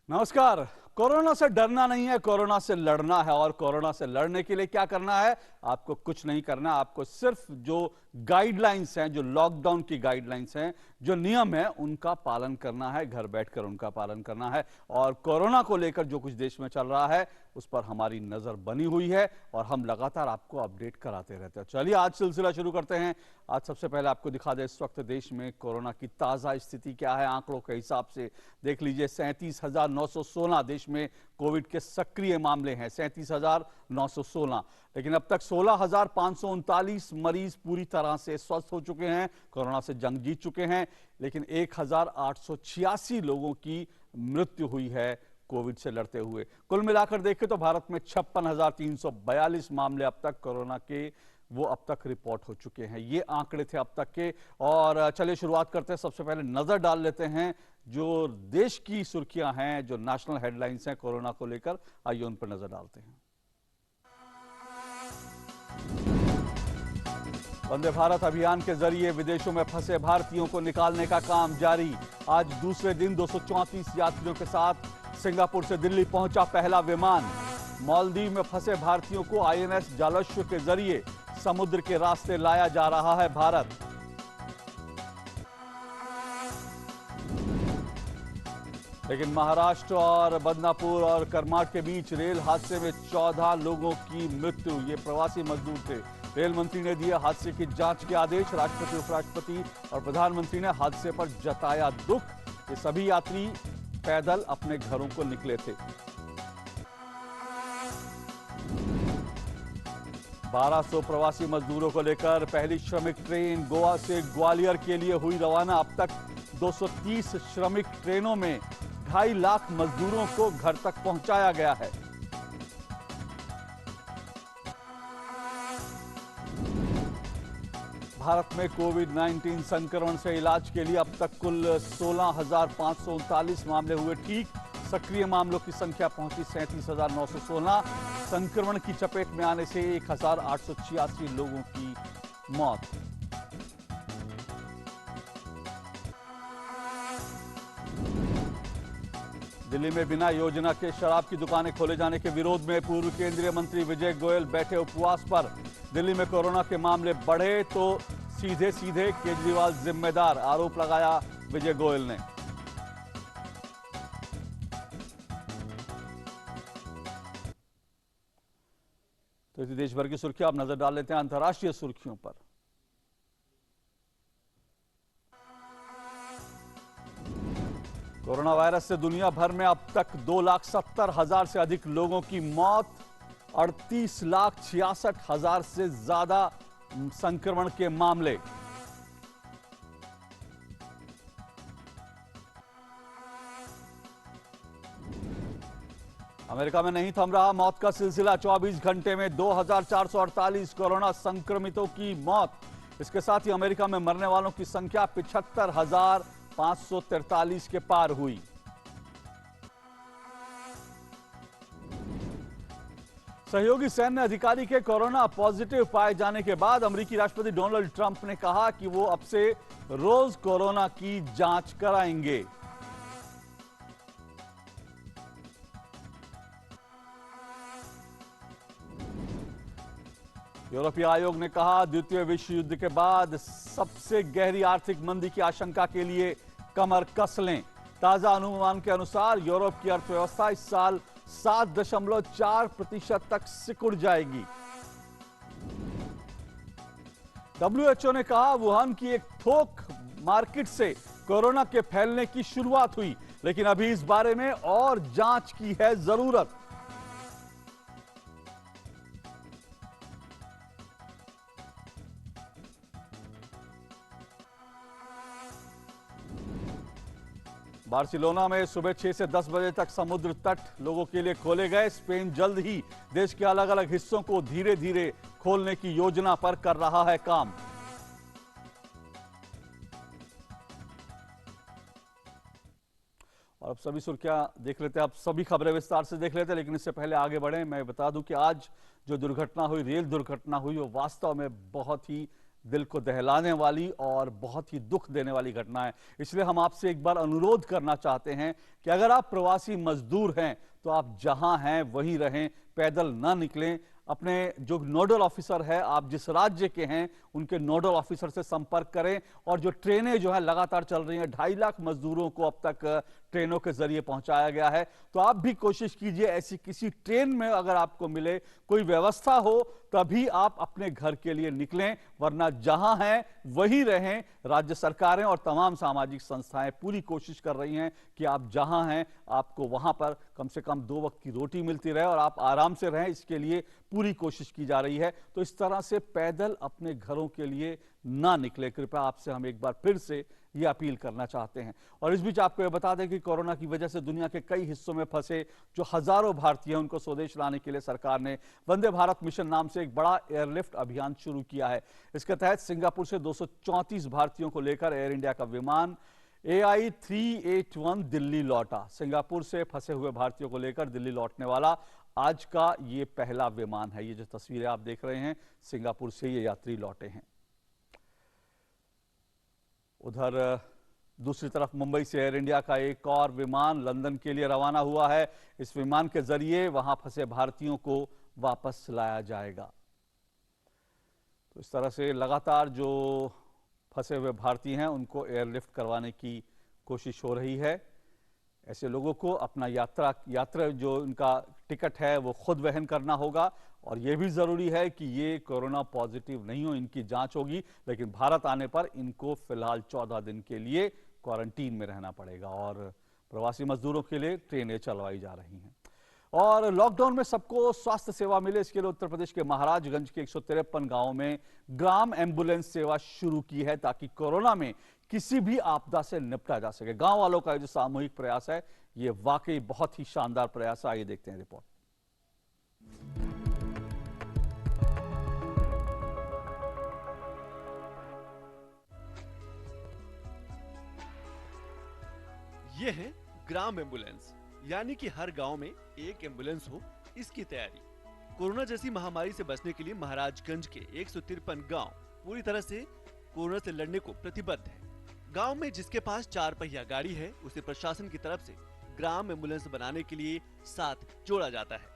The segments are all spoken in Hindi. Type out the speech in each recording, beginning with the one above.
नमस्कार। कोरोना से डरना नहीं है, कोरोना से लड़ना है। और कोरोना से लड़ने के लिए क्या करना है? आपको कुछ नहीं करना, आपको सिर्फ जो गाइडलाइंस हैं, जो लॉकडाउन की गाइडलाइंस हैं, जो नियम है, उनका पालन करना है। घर बैठकर उनका पालन करना है। और कोरोना को लेकर जो कुछ देश में चल रहा है उस पर हमारी नजर बनी हुई है और हम लगातार आपको अपडेट कराते रहते हैं। चलिए आज सिलसिला शुरू करते हैं। आज सबसे पहले आपको दिखा दें इस वक्त देश में कोरोना की ताजा स्थिति क्या है। आंकड़ों के हिसाब से देख लीजिए, 37,916 देश में कोविड के सक्रिय मामले हैं। 37,916, लेकिन अब तक 16,539 मरीज पूरी तरह से स्वस्थ हो चुके हैं, कोरोना से जंग जीत चुके हैं। लेकिन 1,886 लोगों की मृत्यु हुई है कोविड से लड़ते हुए। कुल मिलाकर देखें तो भारत में 56,342 मामले अब तक कोरोना के वो अब तक रिपोर्ट हो चुके हैं। ये आंकड़े थे अब तक के। और चलिए शुरुआत करते हैं। सबसे पहले नजर डाल लेते हैं जो देश की सुर्खियां हैं, जो नेशनल हेडलाइंस हैं कोरोना को लेकर। आइए उन पर नजर डालते हैं। वंदे भारत अभियान के जरिए विदेशों में फंसे भारतीयों को निकालने का काम जारी। आज दूसरे दिन 234 यात्रियों के साथ सिंगापुर से दिल्ली पहुंचा पहला विमान। मालदीव में फंसे भारतीयों को आईएनएस जालश्व के जरिए समुद्र के रास्ते लाया जा रहा है भारत। लेकिन महाराष्ट्र और बदनापुर और करमाट के बीच रेल हादसे में 14 लोगों की मृत्यु। ये प्रवासी मजदूर थे। रेल मंत्री ने दिए हादसे की जांच के आदेश। राष्ट्रपति, उपराष्ट्रपति और प्रधानमंत्री ने हादसे पर जताया दुख। ये सभी यात्री पैदल अपने घरों को निकले थे। 1200 प्रवासी मजदूरों को लेकर पहली श्रमिक ट्रेन गोवा से ग्वालियर के लिए हुई रवाना। अब तक 230 श्रमिक ट्रेनों में 2.5 लाख मजदूरों को घर तक पहुंचाया गया है। भारत में कोविड-19 संक्रमण से इलाज के लिए अब तक कुल 16,539 मामले हुए ठीक। सक्रिय मामलों की संख्या पहुंची 37,916। संक्रमण की चपेट में आने से 1,886 लोगों की मौत। दिल्ली में बिना योजना के शराब की दुकानें खोले जाने के विरोध में पूर्व केंद्रीय मंत्री विजय गोयल बैठे उपवास पर। दिल्ली में कोरोना के मामले बढ़े तो सीधे सीधे केजरीवाल जिम्मेदार, आरोप लगाया विजय गोयल ने। तो इसी देश भर की सुर्खियां अब नजर डाल लेते हैं अंतर्राष्ट्रीय सुर्खियों पर। कोरोना वायरस से दुनिया भर में अब तक 2,70,000 से अधिक लोगों की मौत। 38,66,000 से ज्यादा संक्रमण के मामले। अमेरिका में नहीं थम रहा मौत का सिलसिला। 24 घंटे में 2,448 कोरोना संक्रमितों की मौत। इसके साथ ही अमेरिका में मरने वालों की संख्या 75,543 के पार हुई। सहयोगी सैन्य अधिकारी के कोरोना पॉजिटिव पाए जाने के बाद अमेरिकी राष्ट्रपति डोनाल्ड ट्रंप ने कहा कि वो अब से रोज कोरोना की जांच कराएंगे। यूरोपीय आयोग ने कहा द्वितीय विश्व युद्ध के बाद सबसे गहरी आर्थिक मंदी की आशंका के लिए कमर कस लें। ताजा अनुमान के अनुसार यूरोप की अर्थव्यवस्था इस साल 7.4% तक सिकुड़ जाएगी। WHO ने कहा वुहान की एक थोक मार्केट से कोरोना के फैलने की शुरुआत हुई, लेकिन अभी इस बारे में और जांच की है जरूरत। बार्सिलोना में सुबह 6 से 10 बजे तक समुद्र तट लोगों के लिए खोले गए। स्पेन जल्द ही देश के अलग अलग हिस्सों को धीरे धीरे खोलने की योजना पर कर रहा है काम। और अब सभी सुर्खियां देख लेते हैं, अब सभी खबरें विस्तार से देख लेते हैं। लेकिन इससे पहले आगे बढ़े, मैं बता दूं कि आज जो दुर्घटना हुई, रेल दुर्घटना हुई, वो वास्तव में बहुत ही दिल को दहलाने वाली और बहुत ही दुख देने वाली घटना है। इसलिए हम आपसे एक बार अनुरोध करना चाहते हैं कि अगर आप प्रवासी मजदूर हैं तो आप जहां हैं वहीं रहें, पैदल ना निकलें। अपने जो नोडल ऑफिसर है, आप जिस राज्य के हैं उनके नोडल ऑफिसर से संपर्क करें। और जो ट्रेनें जो है लगातार चल रही हैं, 2.5 लाख मजदूरों को अब तक ट्रेनों के जरिए पहुंचाया गया है, तो आप भी कोशिश कीजिए ऐसी किसी ट्रेन में अगर आपको मिले, कोई व्यवस्था हो, तभी आप अपने घर के लिए निकलें, वरना जहां हैं वहीं रहें। राज्य सरकारें और तमाम सामाजिक संस्थाएं पूरी कोशिश कर रही हैं कि आप जहां हैं आपको वहां पर कम से कम 2 वक्त की रोटी मिलती रहे और आप आराम से रहें, इसके लिए पूरी कोशिश की जा रही है। तो इस तरह से पैदल अपने घरों के लिए ना निकले, कृपया आपसे हम एक बार फिर से ये अपील करना चाहते हैं। और इस बीच आपको ये बता दें कि कोरोना की वजह से दुनिया के कई हिस्सों में फंसे जो हजारों भारतीय हैं उनको स्वदेश लाने के लिए सरकार ने वंदे भारत मिशन नाम से एक बड़ा एयरलिफ्ट अभियान शुरू किया है। इसके तहत सिंगापुर से 234 भारतीयों को लेकर एयर इंडिया का विमान AI 381 दिल्ली लौटा। सिंगापुर से फंसे हुए भारतीयों को लेकर दिल्ली लौटने वाला आज का ये पहला विमान है। ये जो तस्वीरें आप देख रहे हैं, सिंगापुर से ये यात्री लौटे हैं। उधर दूसरी तरफ मुंबई से एयर इंडिया का एक और विमान लंदन के लिए रवाना हुआ है। इस विमान के जरिए वहां फंसे भारतीयों को वापस लाया जाएगा। तो इस तरह से लगातार जो फंसे हुए भारतीय हैं उनको एयरलिफ्ट करवाने की कोशिश हो रही है। ऐसे लोगों को अपना यात्रा जो उनका टिकट है वो खुद वहन करना होगा। और यह भी जरूरी है कि ये कोरोना पॉजिटिव नहीं हो, इनकी जांच होगी, लेकिन भारत आने पर इनको फिलहाल 14 दिन के लिए क्वारंटीन में रहना पड़ेगा। और प्रवासी मजदूरों के लिए ट्रेनें चलवाई जा रही हैं। और लॉकडाउन में सबको स्वास्थ्य सेवा मिले, इसके लिए उत्तर प्रदेश के महाराजगंज के 153 गांवों में ग्राम एम्बुलेंस सेवा शुरू की है, ताकि कोरोना में किसी भी आपदा से निपटा जा सके। गांव वालों का जो सामूहिक प्रयास है, ये वाकई बहुत ही शानदार प्रयास है। आइए देखते हैं रिपोर्ट। ये है ग्राम एम्बुलेंस, यानी कि हर गांव में एक एम्बुलेंस हो, इसकी तैयारी। कोरोना जैसी महामारी से बचने के लिए महाराजगंज के 153 गांव पूरी तरह से कोरोना से लड़ने को प्रतिबद्ध है। गांव में जिसके पास 4 पहिया गाड़ी है, उसे प्रशासन की तरफ से ग्राम एम्बुलेंस बनाने के लिए साथ जोड़ा जाता है।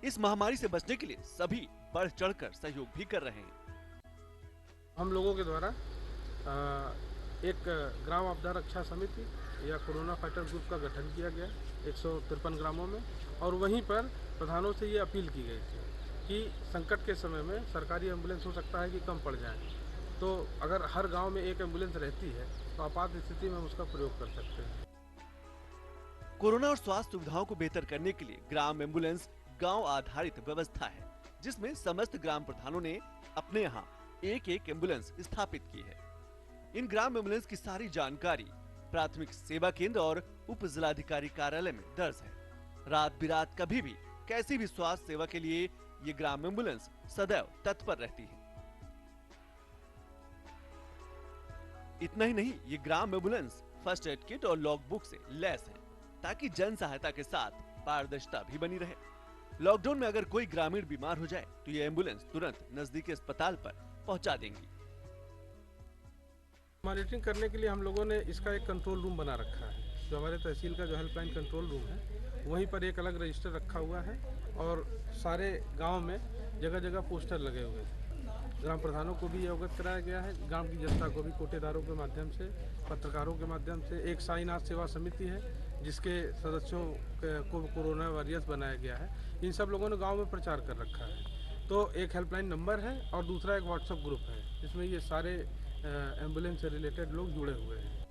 इस महामारी से बचने के लिए सभी बढ़ चढ़कर सहयोग भी कर रहे हैं। हम लोगों के द्वारा एक ग्राम आपदा रक्षा समिति या कोरोना फाइटर ग्रुप का गठन किया गया 153 ग्रामों में। और वहीं पर प्रधानों से ये अपील की गई थी कि संकट के समय में सरकारी एम्बुलेंस हो सकता है कि कम पड़ जाए, तो अगर हर गांव में एक एम्बुलेंस रहती है तो आपात स्थिति में हम उसका प्रयोग कर सकते हैं। कोरोना और स्वास्थ्य सुविधाओं को बेहतर करने के लिए ग्राम एम्बुलेंस गांव आधारित व्यवस्था है, जिसमें समस्त ग्राम प्रधानों ने अपने यहाँ एक एम्बुलेंस स्थापित की है। इन ग्राम एम्बुलेंस की सारी जानकारी प्राथमिक सेवा केंद्र और उप जिलाधिकारी कार्यालय में दर्ज है। रात बिरात कभी भी कैसी भी स्वास्थ्य सेवा के लिए ये ग्राम एम्बुलेंस सदैव तत्पर रहती है। इतना ही नहीं, ये ग्राम एम्बुलेंस फर्स्ट एड किट और लॉग बुक से लैस है, ताकि जन सहायता के साथ पारदर्शिता भी बनी रहे। लॉकडाउन में अगर कोई ग्रामीण बीमार हो जाए तो ये एम्बुलेंस तुरंत नजदीकी अस्पताल पर पहुंचा देंगी। मॉनिटरिंग करने के लिए हम लोगों ने इसका एक कंट्रोल रूम बना रखा है। जो हमारे तहसील का जो हेल्पलाइन कंट्रोल रूम है, वहीं पर एक अलग रजिस्टर रखा हुआ है और सारे गांव में जगह जगह पोस्टर लगे हुए हैं। ग्राम प्रधानों को भी अवगत कराया गया है, गांव की जनता को भी कोटेदारों के माध्यम से, पत्रकारों के माध्यम से। एक साईनाथ सेवा समिति है जिसके सदस्यों को कोरोना वॉरियर्स बनाया गया है। इन सब लोगों ने गाँव में प्रचार कर रखा है। तो एक हेल्पलाइन नंबर है और दूसरा एक व्हाट्सएप ग्रुप है, जिसमें ये सारे एम्बुलेंस से रिलेटेड लोग जुड़े हुए हैं।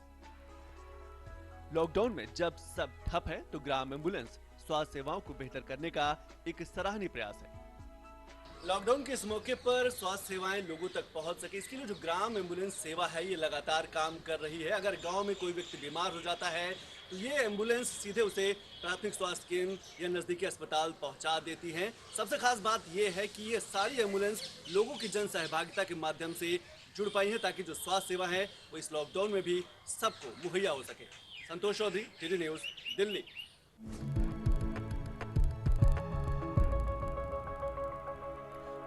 लॉकडाउन में जब सब ठप है तो ग्राम एम्बुलेंस स्वास्थ्य सेवाओं को बेहतर करने का एक सराहनीय प्रयास है। लॉकडाउन के इस मौके पर स्वास्थ्य सेवाएं लोगों तक पहुंच सके, इसके लिए जो ग्राम एम्बुलेंस सेवा है ये लगातार काम कर रही है। अगर गांव में कोई व्यक्ति बीमार हो जाता है तो ये एम्बुलेंस सीधे उसे प्राथमिक स्वास्थ्य केंद्र या नजदीकी अस्पताल पहुंचा देती है। सबसे खास बात ये है कि ये सारी एम्बुलेंस लोगों की जन सहभागिता के माध्यम से जुड़ पाई है, ताकि जो स्वास्थ्य सेवा है वो इस लॉकडाउन में भी सबको मुहैया हो सके। संतोष चौधरी, टीडी न्यूज़, दिल्ली।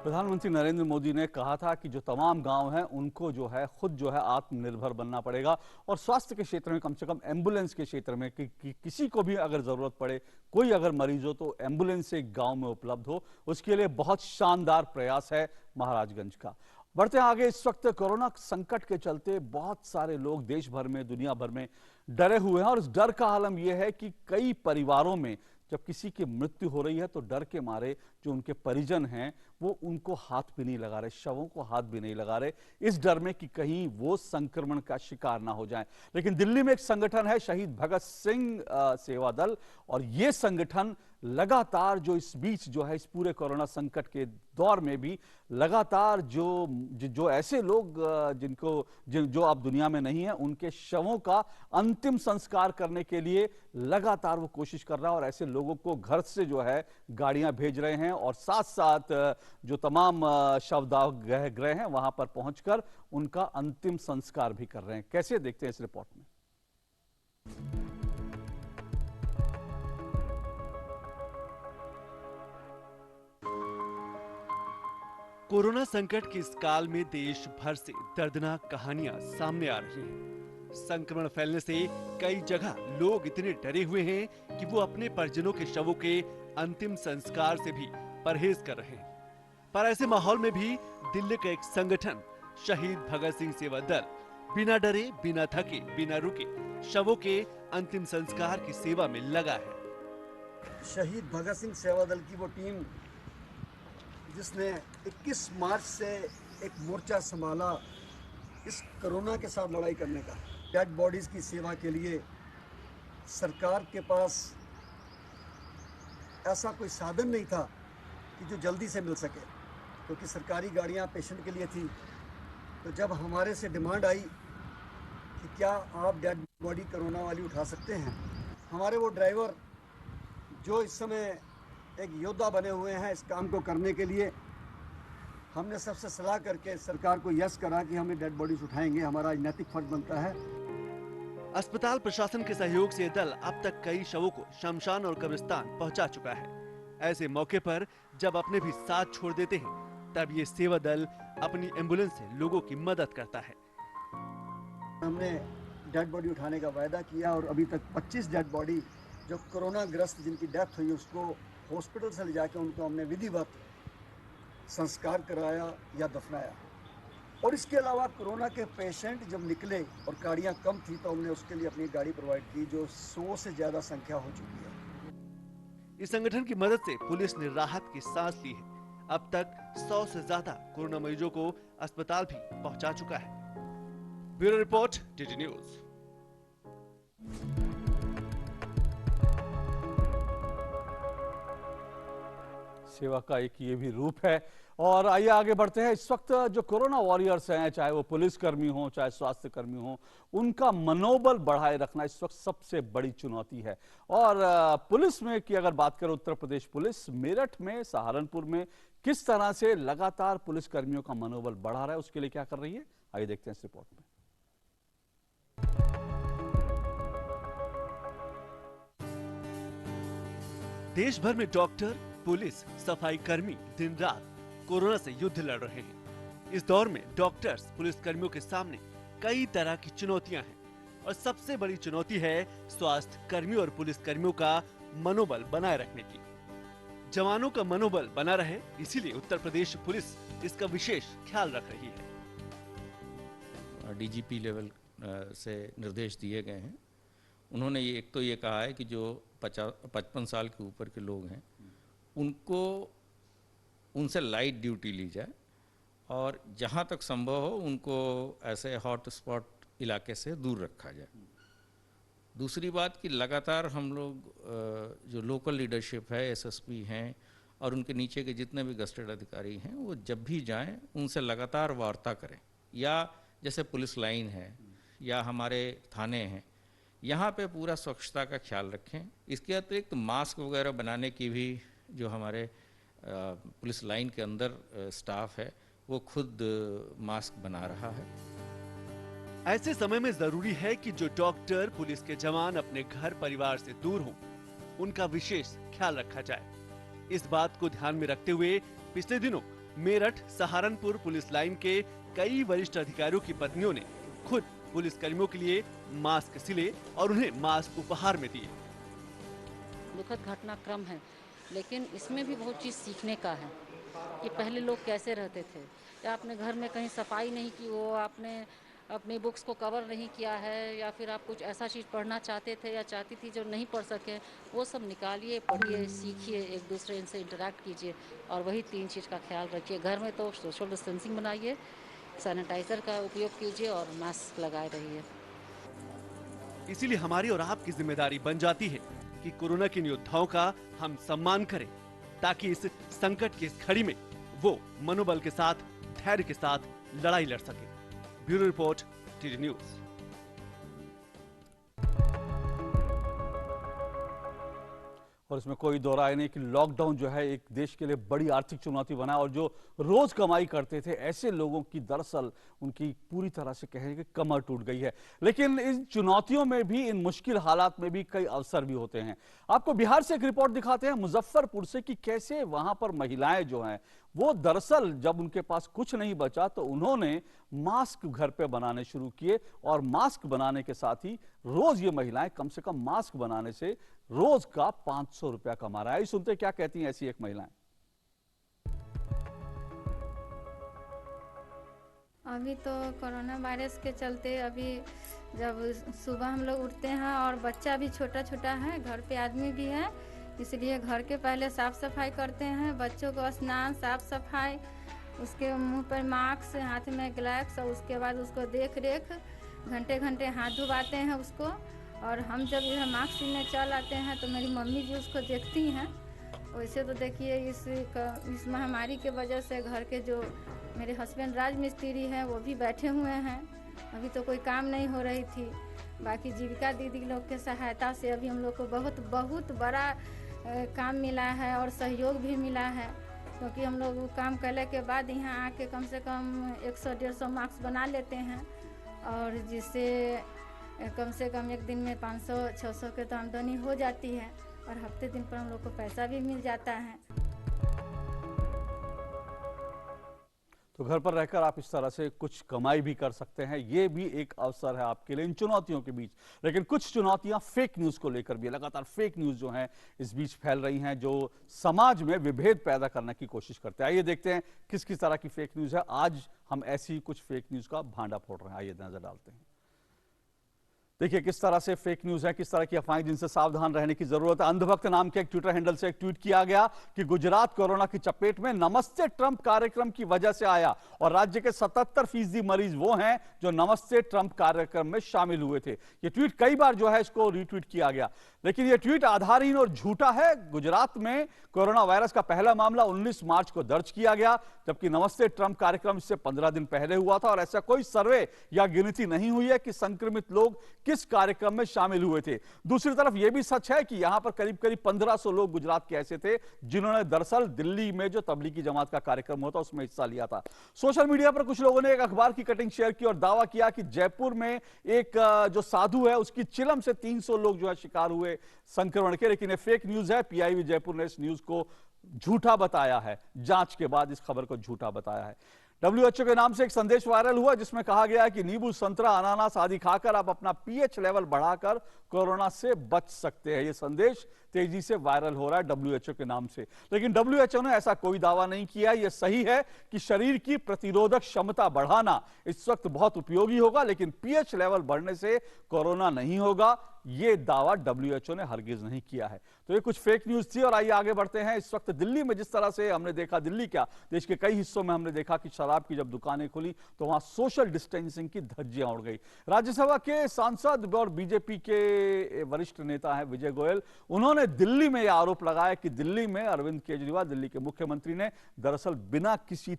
प्रधानमंत्री नरेंद्र मोदी ने कहा था कि जो तमाम गांव हैं उनको जो है खुद जो है आत्मनिर्भर बनना पड़ेगा और स्वास्थ्य के क्षेत्र में कम से कम एम्बुलेंस के क्षेत्र में कि किसी को भी अगर जरूरत पड़े, कोई अगर मरीज हो तो एम्बुलेंस एक गांव में उपलब्ध हो। उसके लिए बहुत शानदार प्रयास है महाराजगंज का। बढ़ते हैं आगे। इस वक्त कोरोना संकट के चलते बहुत सारे लोग देश भर में, दुनिया भर में डरे हुए हैं और इस डर का आलम यह है कि कई परिवारों में जब किसी की मृत्यु हो रही है तो डर के मारे जो उनके परिजन हैं वो उनको हाथ भी नहीं लगा रहे, शवों को हाथ भी नहीं लगा रहे, इस डर में कि कहीं वो संक्रमण का शिकार ना हो जाएं। लेकिन दिल्ली में एक संगठन है शहीद भगत सिंह सेवा दल, और ये संगठन लगातार जो इस बीच जो है इस पूरे कोरोना संकट के दौर में भी लगातार जो ऐसे लोग जो अब दुनिया में नहीं है उनके शवों का अंतिम संस्कार करने के लिए लगातार वो कोशिश कर रहा है और ऐसे लोगों को घर से जो है गाड़ियां भेज रहे हैं और साथ साथ जो तमाम शवदाह गृह हैं वहां पर पहुंचकर उनका अंतिम संस्कार भी कर रहे हैं। कैसे देखते हैं इस रिपोर्ट में। कोरोना संकट के इस काल में देश भर से दर्दनाक कहानियां सामने आ रही हैं। संक्रमण फैलने से कई जगह लोग इतने डरे हुए हैं कि वो अपने परिजनों के शवों के अंतिम संस्कार से भी परहेज कर रहे हैं। पर ऐसे माहौल में भी दिल्ली का एक संगठन शहीद भगत सिंह सेवा दल बिना डरे, बिना थके, बिना रुके शवों के अंतिम संस्कार की सेवा में लगा है। शहीद भगत सिंह सेवा दल की वो टीम जिसने 21 मार्च से एक मोर्चा संभाला इस कोरोना के साथ लड़ाई करने का, डेड बॉडीज़ की सेवा के लिए सरकार के पास ऐसा कोई साधन नहीं था कि जो जल्दी से मिल सके, क्योंकि सरकारी गाड़ियां पेशेंट के लिए थी। तो जब हमारे से डिमांड आई कि क्या आप डेड बॉडी कोरोना वाली उठा सकते हैं, हमारे वो ड्राइवर जो इस समय एक योद्धा बने हुए हैं इस काम को करने के लिए, हमने सबसे सलाह करके सरकार को यस करा कि हमें डेड बॉडीज उठाएंगे, हमारा नैतिक फर्ज बनता है। अस्पताल प्रशासन के सहयोग से दल अब तक कई शवों को शमशान और कब्रिस्तान पहुंचा चुका है। ऐसे मौके पर जब अपने भी साथ छोड़ देते हैं तब ये सेवा दल अपनी एम्बुलेंस से लोगों की मदद करता है। हमने डेड बॉडी उठाने का वायदा किया और अभी तक 25 डेड बॉडी जो कोरोना ग्रस्त जिनकी डेथ हुई उसको हॉस्पिटल से ले जाके उनको हमने विधिवत संस्कार कराया या दफनाया। और इसके अलावा कोरोना के पेशेंट जब निकले और गाड़ियां कम थी तो हमने उसके लिए अपनी गाड़ी प्रोवाइड की, जो 100 से ज़्यादा संख्या हो चुकी है। इस संगठन की मदद से पुलिस ने राहत की सांस ली है। अब तक 100 से ज्यादा कोरोना मरीजों को अस्पताल भी पहुंचा चुका है। Bureau report, DD news. सेवा का एक ये भी रूप है। और आइए आगे बढ़ते हैं। इस वक्त जो कोरोना वॉरियर्स हैं, चाहे वो पुलिसकर्मी हो चाहे स्वास्थ्य कर्मी हो, उनका मनोबल बढ़ाए रखना इस वक्त सबसे बड़ी चुनौती है। और पुलिस में की अगर बात करें, उत्तर प्रदेश पुलिस मेरठ में, सहारनपुर में किस तरह से लगातार पुलिसकर्मियों का मनोबल बढ़ा रहा है, उसके लिए क्या कर रही है, आइए देखते हैं इस रिपोर्ट में। देश भर में डॉक्टर, पुलिस, सफाई कर्मी दिन रात कोरोना से युद्ध लड़ रहे हैं। इस दौर में डॉक्टर्स, पुलिसकर्मियों के सामने कई तरह की चुनौतियां हैं और सबसे बड़ी चुनौती है स्वास्थ्य कर्मियों और पुलिसकर्मियों का मनोबल बनाए रखने की। जवानों का मनोबल बना रहे, इसीलिए उत्तर प्रदेश पुलिस इसका विशेष ख्याल रख रही है। डीजीपी लेवल से निर्देश दिए गए हैं। उन्होंने एक तो ये कहा है कि जो 55 साल के ऊपर के लोग हैं उनको उनसे लाइट ड्यूटी ली जाए और जहाँ तक संभव हो उनको ऐसे हॉट स्पॉट इलाके से दूर रखा जाए। दूसरी बात कि लगातार हम लोग जो लोकल लीडरशिप है, एसएसपी हैं और उनके नीचे के जितने भी गस्टेड अधिकारी हैं, वो जब भी जाएं उनसे लगातार वार्ता करें। या जैसे पुलिस लाइन है या हमारे थाने हैं, यहाँ पे पूरा स्वच्छता का ख्याल रखें। इसके अतिरिक्त मास्क वगैरह बनाने की भी जो हमारे पुलिस लाइन के अंदर स्टाफ है वो खुद मास्क बना रहा है। ऐसे समय में जरूरी है कि जो डॉक्टर, पुलिस के जवान अपने घर परिवार से दूर हों, उनका विशेष ख्याल रखा जाए। इस बात को ध्यान में रखते हुए पिछले दिनों मेरठ सहारनपुर पुलिस लाइन के कई वरिष्ठ अधिकारियों की पत्नियों ने खुद पुलिस कर्मियों के लिए मास्क सिले और उन्हें मास्क उपहार में दिए। दुखद घटनाक्रम है, लेकिन इसमें भी बहुत चीज़ सीखने का है कि पहले लोग कैसे रहते थे, या आपने घर में कहीं सफाई नहीं की हो, आपने अपनी बुक्स को कवर नहीं किया है, या फिर आप कुछ ऐसा चीज़ पढ़ना चाहते थे या चाहती थी जो नहीं पढ़ सके, वो सब निकालिए, पढ़िए, सीखिए, एक दूसरे से इंटरेक्ट कीजिए और वही 3 चीज़ का ख्याल रखिए। घर में तो सोशल डिस्टेंसिंग बनाइए, सैनिटाइज़र का उपयोग कीजिए और मास्क लगाए रहिए। इसीलिए हमारी और आपकी जिम्मेदारी बन जाती है कि कोरोना के इन योद्धाओं का हम सम्मान करें, ताकि इस संकट की इस घड़ी में वो मनोबल के साथ, धैर्य के साथ लड़ाई लड़ सके। Bureau report, TD news. और इसमें कोई दो राय नहीं कि लॉकडाउन जो है एक देश के लिए बड़ी आर्थिक चुनौती बना है और जो रोज कमाई करते थे ऐसे लोगों की दरअसल उनकी पूरी तरह से कहें कि कमर टूट गई है। लेकिन इन चुनौतियों में भी, इन मुश्किल हालात में भी कई अवसर भी होते हैं। आपको बिहार से एक रिपोर्ट दिखाते हैं मुजफ्फरपुर से कि कैसे वहां पर महिलाएं जो हैं वो दरअसल जब उनके पास कुछ नहीं बचा तो उन्होंने मास्क घर पे बनाने शुरू किए और मास्क बनाने के साथ ही रोज ये महिलाएं कम से कम मास्क बनाने से रोज का 500 रुपया कमा रहा है। सुनते क्या कहती हैं ऐसी एक महिलाएं। अभी तो कोरोना वायरस के चलते अभी जब सुबह हम लोग उठते हैं और बच्चा भी छोटा छोटा है, घर पे आदमी भी है, इसलिए घर के पहले साफ सफाई करते हैं, बच्चों को स्नान, साफ सफाई, उसके मुंह पर मास्क, हाथ में ग्लव्स, और उसके बाद उसको देख रेख घंटे घंटे हाथ धुलाते हैं उसको। और हम जब यह मास्क सीने चल आते हैं तो मेरी मम्मी जी उसको देखती हैं। वैसे तो देखिए इस महामारी के वजह से घर के जो मेरे हस्बैंड राज मिस्त्री हैं वो भी बैठे हुए हैं, अभी तो कोई काम नहीं हो रही थी। बाकी जीविका दीदी लोग के सहायता से अभी हम लोग को बहुत बहुत बड़ा काम मिला है और सहयोग भी मिला है, क्योंकि हम लोग वो काम करने के बाद यहाँ आके कम से कम 100-150 मास्क बना लेते हैं और जिससे कम से कम एक दिन में 500-600 के तो आमदनी हो जाती है और हफ्ते दिन पर हम लोग को पैसा भी मिल जाता है। तो घर पर रहकर आप इस तरह से कुछ कमाई भी कर सकते हैं, ये भी एक अवसर है आपके लिए इन चुनौतियों के बीच। लेकिन कुछ चुनौतियां फेक न्यूज को लेकर भी, लगातार फेक न्यूज जो हैं इस बीच फैल रही हैं, जो समाज में विभेद पैदा करने की कोशिश करते हैं। आइए देखते हैं किस किस तरह की फेक न्यूज है। आज हम ऐसी कुछ फेक न्यूज का भांडा फोड़ रहे हैं, आइए नजर डालते हैं। देखिए किस तरह से फेक न्यूज है, किस तरह की अफवाहें जिनसे सावधान रहने की जरूरत है। अंधभक्त नाम के एक ट्विटर हैंडल से एक ट्वीट किया गया कि गुजरात कोरोना की चपेट में नमस्ते ट्रंप कार्यक्रम की वजह से आया और राज्य के 77% मरीज वो हैं जो नमस्ते ट्रंप कार्यक्रम में शामिल हुए थे। यह ट्वीट कई बार जो है इसको रीट्वीट किया गया, लेकिन यह ट्वीट आधारहीन और झूठा है। गुजरात में कोरोना वायरस का पहला मामला 19 मार्च को दर्ज किया गया, जबकि नमस्ते ट्रंप कार्यक्रम इससे 15 दिन पहले हुआ था और ऐसा कोई सर्वे या गिनती नहीं हुई है कि संक्रमित लोग किस कार्यक्रम में शामिल हुए थे। दूसरी तरफ यह भी सच है कि यहां पर करीब करीब 1500 लोग गुजरात के ऐसे थे जिन्होंने दरअसल दिल्ली में जो तबलीगी जमात का कार्यक्रम हुआ था उसमें हिस्सा लिया था। सोशल मीडिया पर कुछ लोगों ने एक अखबार की कटिंग शेयर की और दावा किया कि जयपुर में एक जो साधु है उसकी चिलम से 300 लोग जो है शिकार हुए संक्रमण के, लेकिन ये फेक न्यूज है। पीआईबी जयपुर ने इस न्यूज को झूठा बताया है, जांच के बाद इस खबर को झूठा बताया है। WHO के नाम से एक संदेश वायरल हुआ जिसमें कहा गया है कि नींबू, संतरा, अनानास आदि खाकर आप अपना पीएच लेवल बढ़ाकर कोरोना से बच सकते हैं। यह संदेश तेजी से वायरल हो रहा है WHO के नाम से, लेकिन WHO ने ऐसा कोई दावा नहीं किया। यह सही है कि शरीर की प्रतिरोधक क्षमता बढ़ाना इस वक्त बहुत उपयोगी होगा, लेकिन पीएच लेवल बढ़ने से कोरोना नहीं होगा, यह दावा WHO ने हरगिज नहीं किया है। तो ये कुछ फेक न्यूज थी और आइए आगे बढ़ते हैं। इस वक्त दिल्ली में जिस तरह से हमने देखा, दिल्ली क्या देश के कई हिस्सों में हमने देखा कि शराब की जब दुकानें खुली तो वहां सोशल डिस्टेंसिंग की धज्जियां उड़ गई। राज्यसभा के सांसद और बीजेपी के वरिष्ठ नेता हैं विजय गोयल, उन्होंने दिल्ली में यह आरोप लगाया कि दिल्ली में अरविंद केजरीवाल, दिल्ली के मुख्यमंत्री ने दरअसल बिना किसी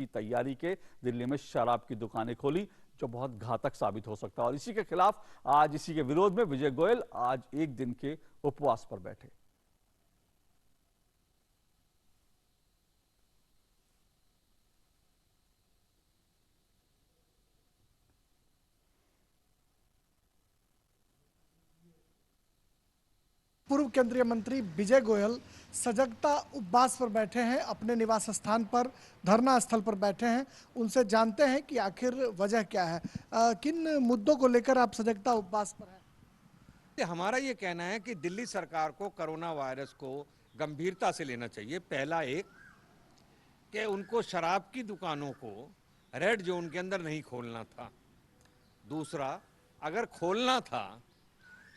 तैयारी के दिल्ली में शराब की दुकानें खोली, जो बहुत घातक साबित हो सकता है। और इसी के खिलाफ आज, इसी के विरोध में विजय गोयल आज एक दिन के उपवास पर बैठे। पूर्व केंद्रीय मंत्री विजय गोयल सजगता उपवास पर बैठे हैं, अपने निवास स्थान पर धरना स्थल पर बैठे हैं। उनसे जानते हैं कि आखिर वजह क्या है, किन मुद्दों को लेकर आप सजगता उपवास पर हैं। हमारा ये कहना है कि दिल्ली सरकार को कोरोना वायरस को गंभीरता से लेना चाहिए। पहला एक कि उनको शराब की दुकानों को रेड जोन के अंदर नहीं खोलना था। दूसरा, अगर खोलना था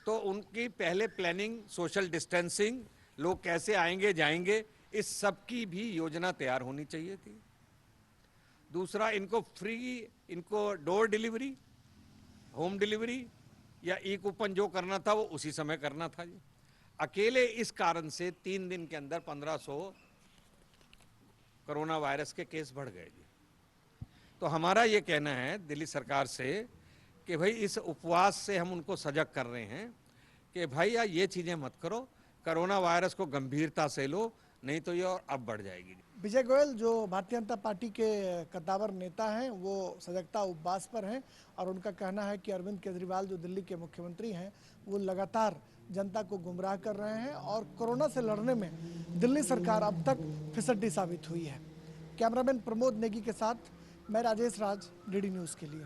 तो उनकी पहले प्लानिंग, सोशल डिस्टेंसिंग, लोग कैसे आएंगे जाएंगे, इस सब की भी योजना तैयार होनी चाहिए थी। दूसरा, इनको डोर डिलीवरी, होम डिलीवरी या ई कूपन जो करना था वो उसी समय करना था जी। अकेले इस कारण से 3 दिन के अंदर 1500 कोरोना वायरस के केस बढ़ गए जी। तो हमारा ये कहना है दिल्ली सरकार से कि भाई इस उपवास से हम उनको सजग कर रहे हैं कि भाई यार ये चीज़ें मत करो, कोरोना वायरस को गंभीरता से लो, नहीं तो ये और अब बढ़ जाएगी। विजय गोयल जो भारतीय जनता पार्टी के कद्दावर नेता हैं, वो सजगता उपवास पर हैं और उनका कहना है कि अरविंद केजरीवाल जो दिल्ली के मुख्यमंत्री हैं वो लगातार जनता को गुमराह कर रहे हैं और कोरोना से लड़ने में दिल्ली सरकार अब तक फिसड्डी साबित हुई है। कैमरामैन प्रमोद नेगी के साथ मैं राजेश राज, डीडी न्यूज़ के लिए।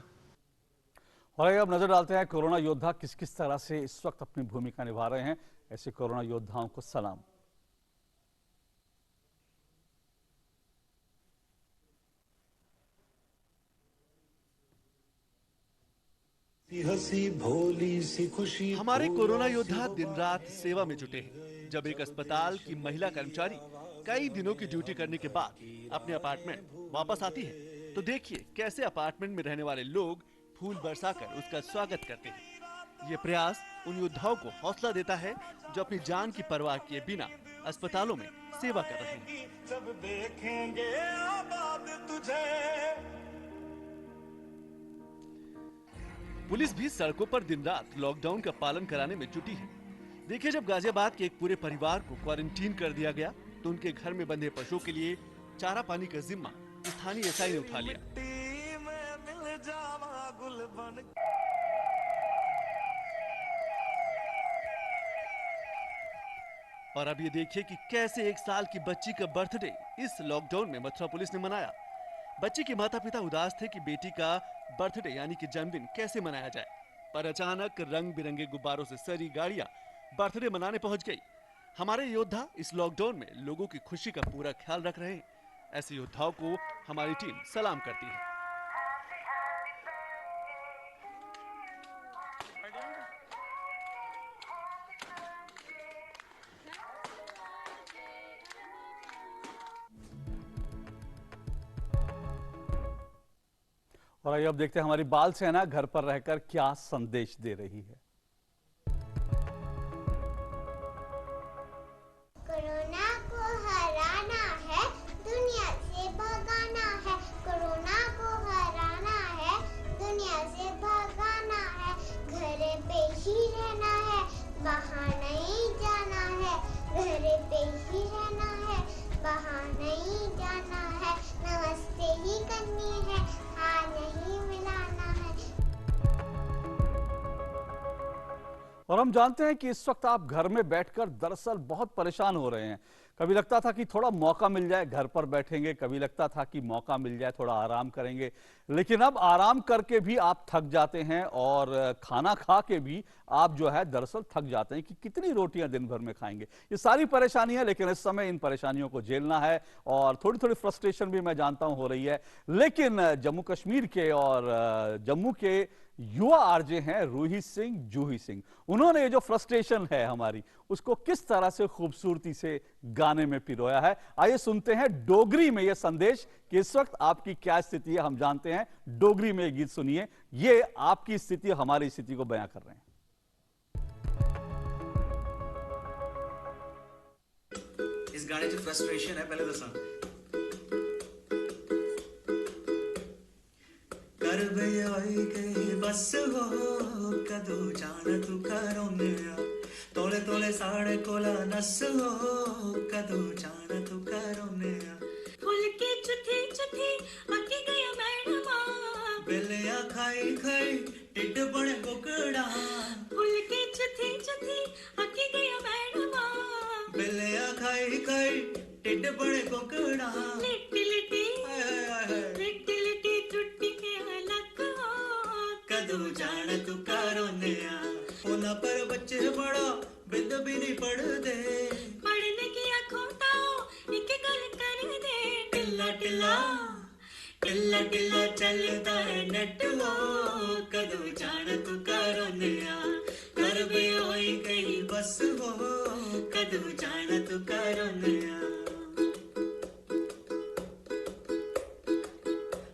और अब नजर डालते हैं कोरोना योद्धा किस किस तरह से इस वक्त अपनी भूमिका निभा रहे हैं। ऐसे कोरोना योद्धाओं को सलाम। हंसी भोली सी खुशी। हमारे कोरोना योद्धा दिन रात सेवा में जुटे हैं। जब एक अस्पताल की महिला कर्मचारी कई दिनों की ड्यूटी करने के बाद अपने अपार्टमेंट वापस आती है तो देखिए कैसे अपार्टमेंट में रहने वाले लोग फूल बरसाकर उसका स्वागत करते हैं। ये प्रयास उन योद्धाओं को हौसला देता है जो अपनी जान की परवाह किए बिना अस्पतालों में सेवा कर रहे हैं। जब देखेंगे आबाद तुझे। पुलिस भी सड़कों पर दिन रात लॉकडाउन का पालन कराने में जुटी है। देखिए, जब गाजियाबाद के एक पूरे परिवार को क्वारंटीन कर दिया गया तो उनके घर में बंधे पशुओं के लिए चारा पानी का जिम्मा स्थानीय एसआई ने उठा लिया। और अब ये देखिए कि कैसे 1 साल की बच्ची का बर्थडे इस लॉकडाउन में मथुरा पुलिस ने मनाया। बच्ची के माता पिता उदास थे कि बेटी का बर्थडे यानी कि जन्मदिन कैसे मनाया जाए, पर अचानक रंग बिरंगे गुब्बारों से सजी गाड़ियां बर्थडे मनाने पहुंच गई। हमारे योद्धा इस लॉकडाउन में लोगों की खुशी का पूरा ख्याल रख रहे हैं। ऐसे योद्धाओं को हमारी टीम सलाम करती है। और आइए अब देखते हैं हमारी बाल सेना घर पर रहकर क्या संदेश दे रही है। कोरोना को हराना है, दुनिया से भगाना है। कोरोना को हराना है, दुनिया से भगाना है। घर पे ही रहना है, बाहर नहीं जाना है। घर पे ही रहना है, बाहर नहीं जाना है। नमस्ते ही करनी है, हाँ नहीं मिलाना है। और हम जानते हैं कि इस वक्त आप घर में बैठकर दरअसल बहुत परेशान हो रहे हैं। कभी लगता था कि थोड़ा मौका मिल जाए घर पर बैठेंगे, कभी लगता था कि मौका मिल जाए थोड़ा आराम करेंगे, लेकिन अब आराम करके भी आप थक जाते हैं और खाना खा के भी आप जो है दरअसल थक जाते हैं कि कितनी रोटियां दिन भर में खाएंगे। ये सारी परेशानियां, लेकिन इस समय इन परेशानियों को झेलना है और थोड़ी थोड़ी फ्रस्ट्रेशन भी मैं जानता हूं हो रही है। लेकिन जम्मू कश्मीर के और जम्मू के युवा आरजे हैं रूही सिंह, जूही सिंह, उन्होंने ये जो फ्रस्ट्रेशन है हमारी उसको किस तरह से खूबसूरती से गाने में पिरोया है। आइए सुनते हैं डोगरी में ये संदेश कि इस वक्त आपकी क्या स्थिति है। हम जानते हैं, डोगरी में ये गीत सुनिए, ये आपकी स्थिति हमारी स्थिति को बयां कर रहे हैं। इस गाने की फ्रस्ट्रेशन है, पहले तो सुन। कर बयाई गई बस हो कदू जाना तू करोने तोले तोले साढ़े कोला नस हो कदू जाना तू करोने फुल के चुथी चुथी आके गया मैडमा बेलिया खाई खाई टिड बड़े बुकड़ा फुल के चुथी चुथी आके गया मैडमा खाई टिड बड़े कोकड़ा लिट्टी लिट्टी लिट्टी लिट्टी टुट्टी के अलग हो कदू जान तू करोने होना पर बच्चे बड़ा बिंद भी नहीं पढ़ दे पढ़ने की आँखों ताओ एक गल कर दे टिल्ला टिल्ला टिल्ला टिल्ला चलता है नेट वो कदू जान तू करोने कर बे होई कहीं बस वो कदू जान तू करोने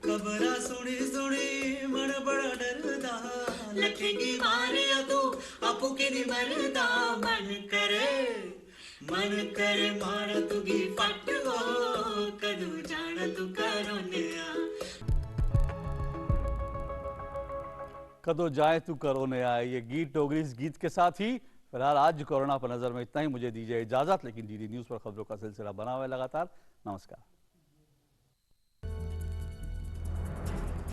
खबरा सुनी सुनी मन बड़ा डरदा लखेगी मारिया तू आपू के नहीं मरदा मन करे मार तुगी फट वो कदू जान तू करोने कदो जाए तू करोने आए, ये गीत होगी। इस गीत के साथ ही फिलहाल आज कोरोना पर नजर में इतना ही। मुझे दीजिए इजाजत, लेकिन डीडी न्यूज पर खबरों का सिलसिला बना हुआ है लगातार। नमस्कार।